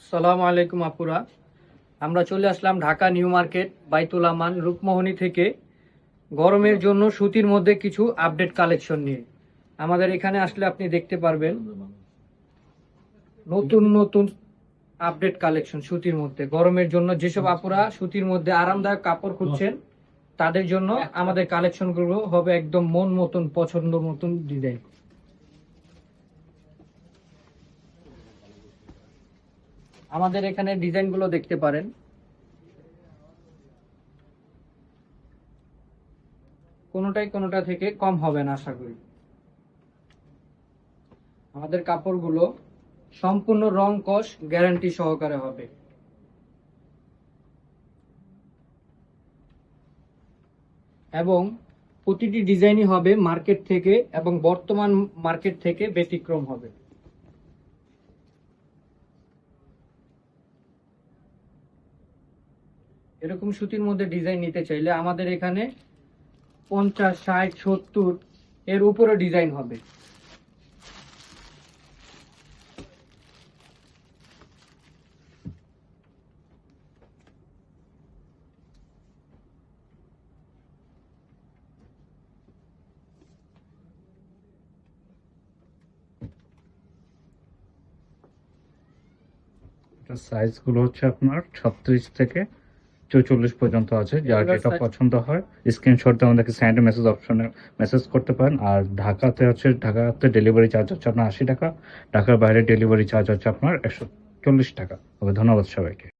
আসসালামু আলাইকুম আপুরা। আমরা চলে আসলাম ঢাকা নিউ মার্কেট বাইতুল আমান রূপমোহনী থেকে গরমের জন্য সুতির মধ্যে কিছু আপডেট কালেকশন নিয়ে। আমাদের এখানে আসলে আপনি দেখতে পারবেন নতুন নতুন আপডেট কালেকশন সুতির মধ্যে। গরমের জন্য যেসব আপুরা সুতির মধ্যে আরামদায়ক কাপড় খুঁজছেন তাদের জন্য আমাদের কালেকশনগুলো হবে একদম মন মতন পছন্দ মতন ডিজাইন। আমাদের এখানে ডিজাইনগুলো দেখতে পারেন। কোনোটা থেকে কম হবে না আশা করি। আমাদের কাপড়গুলো সম্পূর্ণ রং কস গ্যারান্টি সহকারে হবে এবং প্রতিটি ডিজাইনই হবে মার্কেট থেকে এবং বর্তমান মার্কেট থেকে ব্যতিক্রম হবে। এরকম সুতির মধ্যে ডিজাইন নিতে চাইলে আমাদের এখানে 50, 60, 70 এর উপরে ডিজাইন হবে। সাইজ গুলো হচ্ছে আপনার 36 থেকে 44 পর্যন্ত আছে। যার যেটা পছন্দ হয় স্ক্রিনশট দিয়ে আমাদেরকে সেন্ড মেসেজ অপশনে মেসেজ করতে পারেন। আর ঢাকাতে ডেলিভারি চার্জ হচ্ছে আপনার 80 টাকা। ঢাকার বাইরে ডেলিভারি চার্জ হচ্ছে আপনার 140 টাকা। ধন্যবাদ সবাইকে।